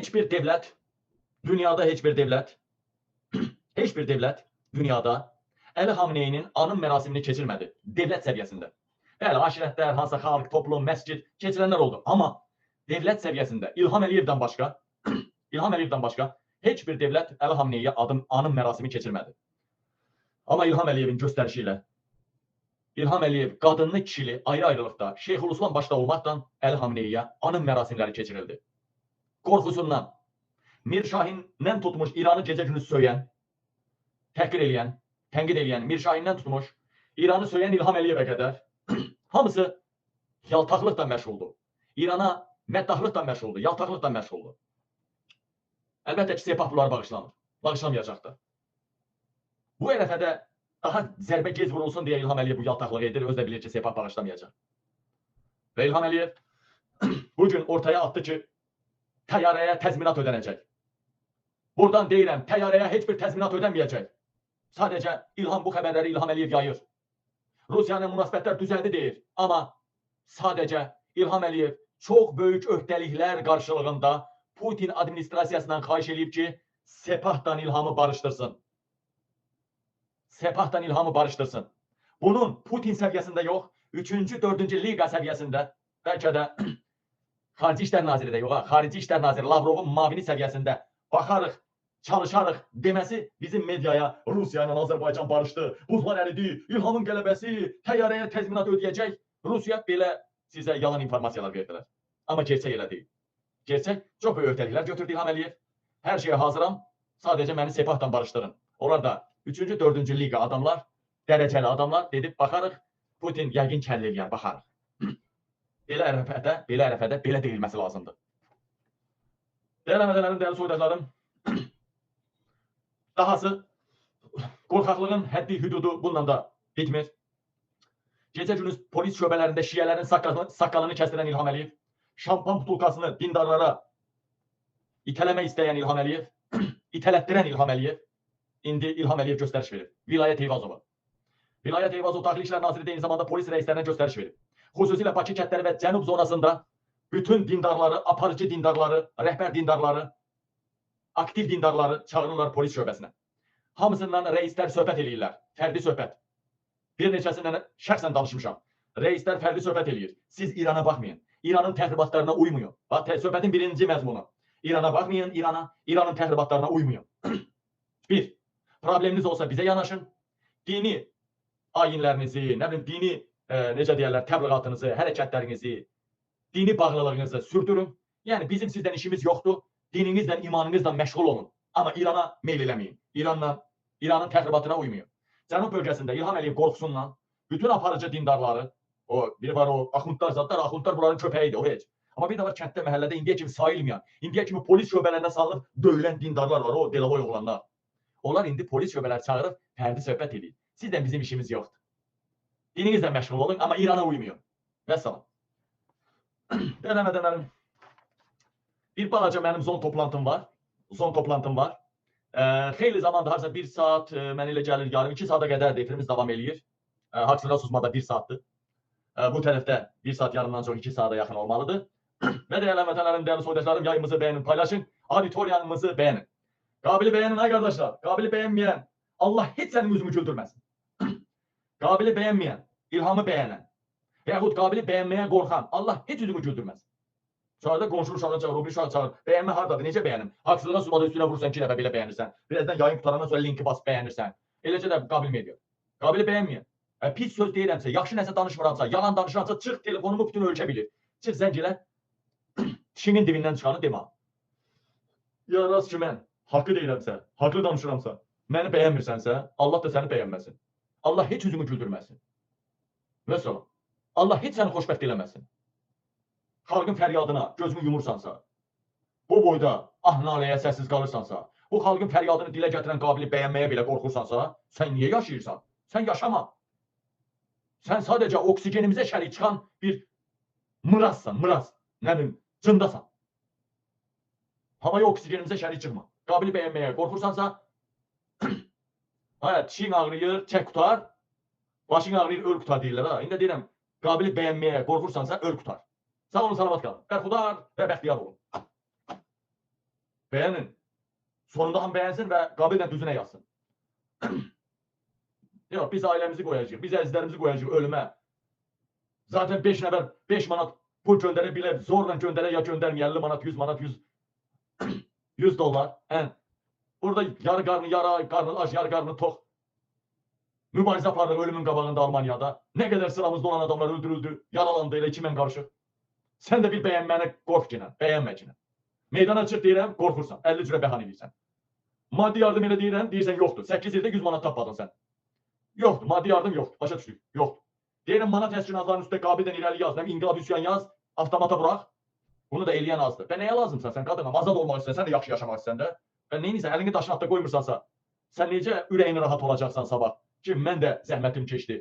Hiçbir devlet, dünyada hiçbir devlet, hiçbir devlet dünyada Əli Hamneyinin anım mərasimini keçirmədi. Devlet səviyyəsində. Bəli, aşirətlər, hansısa xalq, toplum, məscid keçirənlər oldu. Amma devlet səviyyəsində İlham Əliyevdən başqa, İlham Əliyevdən başqa heç bir devlet Əli Hamneyyə anım mərasimi keçirmədi. Amma İlham Əliyevin göstərişi ilə İlham Əliyev qadınlı, kişili, ayrı-ayrılıqda Şeyxülislam başda olmaqla Əli Hamneyyə anım mərasimləri keçirildi. Qorxusundan Mir Şahindən tutmuş İranı gecə-gündüz söyən, təhqir eləyən, tənqid eləyən Mir Şahindən tutmuş İranı söyən İlham Əliyevə qədər hamısı yaltaqlıqla məşğuldur. İrana məddahlıqla məşğuldur, yaltaqlıqla məşğuldur. Əlbəttə ki, Sepah bunları bağışlamır, bağışlamayacaq da. Bu ərəfədə daha zərbə gec vurulsun deyə İlham Əliyev bu yaltaqlığı edir, özü də bilir ki, Sepah bağışlamayacaq. Və İlham Əliyev bugün ortaya atdı ki, təyyarəyə təzminat ödənəcək. Buradan deyirəm, təyyarəyə heç bir təzminat ödənməyəcək. Sadəcə İlham bu xəbərləri İlham Əliyev yayır. Rusiyanın münasibətlər düzəldi deyir. Amma sadəcə İlham Əliyev çox böyük öhdəliklər qarşılığında Putin administrasiyasından xahiş edib ki, Sepahdan İlhamı barışdırsın. Sepahdan İlhamı barışdırsın. Bunun Putin səviyyəsində yox, 3-cü, 4-cü liqa səviyyəsində, bəlkə də Xarici İşlər Naziri də yox, Xarici İşlər Naziri Lavrovun mavini səviyyəsində baxarıq, çalışarıq deməsi bizim mediaya Rusiya ilə Azərbaycan barışdı, buzlar əridi, İlhamın qələbəsi, təyyarəyə təzminat ödəyəcək. Rusiya belə sizə yalan informasiyalar verdilər. Amma gerçək elə deyil. Gerçək çox böyük öhdəliklər götürdü İlham Əliyev. Hər şeyə hazıram, sadəcə məni Sepahdan barışdırın. Onlar da 3-cü, 4-cü liqa adamlar, dərəcəli adamlar dedib baxarıq, Putin yəqin kəll eləyər, baxarıq. Belə ərəfədə belə deyilməsi lazımdır. Dəyərli mədələrim, dəyərli soydaşlarım, dahası qorxaqlığın həddi hüdudu bununla da bitmir. Gecə-gündüz polis şöbələrində şiyələrin saqqalını kəsdirən İlham Əliyev, şampan butulkasını dindarlara itələmək istəyən İlham Əliyev, itələtdirən İlham Əliyev, indi İlham Əliyev göstəriş verir. Vilayət Eyvazova. Vilayət Eyvazov Daxili İşlər Naziri də eyni zamanda polis rəislərinə göstəriş verir. Xüsusilə Bakı kəndləri və Cənub zonasında bütün dindarları, aparıcı dindarları, rəhbər dindarları, aktiv dindarları çağırırlar polis şöbəsinə. Hamısından reislər söhbət eləyirlər, fərdi söhbət. Bir neçəsindən şəxsən danışmışam. Reislər fərdi söhbət eləyir. Siz İrana baxmayın, İranın təxribatlarına uymayın. Bax, söhbətin birinci məzmunu. İrana baxmayın, İranın təxribatlarına uymayın. Bir, probleminiz olsa bizə yanaşın. Dini ayinlərinizi, nə bilim, dini necə deyərlər, təbliğatınızı, hərəkətlərinizi, dini bağlılığınızı sürdürün. Yəni, bizim sizdən işimiz yoxdur. Dininizlə, imanınızla məşğul olun. Amma İrana meyl eləməyin. İranın təxribatına uymayın. Cənub bölgəsində İlham Əliyev qorxusundan bütün aparıcı dindarları, biri var o axundlar zadlar, axundlar buranın köpəyidir, o heç. Amma bir də var kənddə, məhəllədə indiyə kimi sayılmayan, indiyə kimi polis şöbələrində salınıb döyülən dindarlar var, o Delavoy oğlanlar. Onlar indi polis şöbələri çağırıb fərdi söhbət edir. Sizdən bizim işimiz yoxdur. Dininizlə məşğul olun, amma İrana uymayın. Vəssalam. Dəyərli mədənlərim, bir balaca mənim zon toplantım var. Xeyli zamanda, harca 1 saat, mənə elə gəlir, yarım 2 saata qədərdir, efirimiz davam eləyir. Haqsızlığa susmada 1 saatdır. Bu tərəfdə 1 saat yarımdan çox 2 saata yaxın olmalıdır. Və dəyərli mədənlərim, dəyərli soydaşlarım, yayımızı bəyənin, paylaşın, auditoriyanımızı bəyənin. Qabili bəyənin, ay qardaşlar, qabili bəyənməyən, Allah heç sənin üzümü güldürməsin. Qabili bəyənməyən, İlhamı bəyənən və yaxud qabili bəyənməyə qorxan, Allah heç üzümü güldürməsin. Sonra da qonşu uşağını çağır, o bir uşağı çağır. Bəyənmə hardadır, necə bəyənim? Haqsızlığa susmada üstünə vurursan 2 dəfə belə bəyənirsən. Birazdan yayın qutarandan sonra linki basıb bəyənirsən. Eləcə də qabil media. Qabili bəyənməyən. Pis söz deyirəmsə, yaxşı nəsə danışmıramsa, yalan danışıramsa, çıx telefonumu bütün ölkə bilir. Çıx zəng elə, dişinin dibindən çıxanı demə. Ya rast ki mən haqqı deyirəmsə, haqlı danışıramsa, məni bəyənmirsənsə, Allah da səni bəyənməsin. Allah heç üzümü güldürməsin. Vəssalam. Allah heç səni xoşbəxt eləməsin. Xalqın fəryadına gözünü yumursansa, bu boyda ah-naləyə səssiz qalırsansa, bu xalqın fəryadını dilə gətirən qabili bəyənməyə belə qorxursansa, sən niyə yaşayırsan? Sən yaşama. Sən sadəcə oksigenimizə şərik çıxan bir mırazsan, mıraz. Nə bilim, cındasan. Havaya oksigenimizə şərik çıxma. Qabili bəyənməyə qorxursansa, dişin ağrıyır, çək qutar, başın ağrıyır, öl qutar deyirlər. İndi deyirəm, qabili bəyənməyə qorxursansa, öl qutar. Sağ olun, salamat qalın. Bərxudar və bəxtiyar olun. Beğenin. Sonunda ham beğensin və qabillə düzünə yazsın. Yox, biz ailəmizi qoyacağıq, biz əzizlərimizi qoyacağıq ölümə. Zaten 5 nəfər 5 manat pul göndərə bilər, zorla göndərə ya göndərməyə 50 manat, 100 manat, 100 dollar. Hə. Burada yarı qarnı yara, qarnı aç, yarı qarnı tox. Mübarizə aparırıq ölümün qabağında Almaniyada. Nə qədər sıramızda olan adamlar öldürüldü, yaralandı, elə içimən qarışıq. Sən də bir bəyənməni qorx ki, bəyənmə ki. Meydana çıx deyirəm, qorxursan, 50 cürə bəhanə edirsən. Maddi yardım elə deyirsən, yoxdur. 8 ildə 100 manat tapmadın sən. Yoxdur, maddi yardım yoxdur, başa düşdük, yoxdur. Deyirəm, manat təşkilatlarının üstə qabildən irəli yaz, inqilab üsyan yaz, avtomata bıraq. Bunu da eləyən azdır. Və nəyə lazımsan sən qadınam, azad olmaq istəsən də, yaxşı yaşamaq istəsən də. Və neynirsən, əlini daşın altda qoymursansa, sən necə ürəyin rahat olacaqsan sabah ki, mən də zəhmətim keçdi.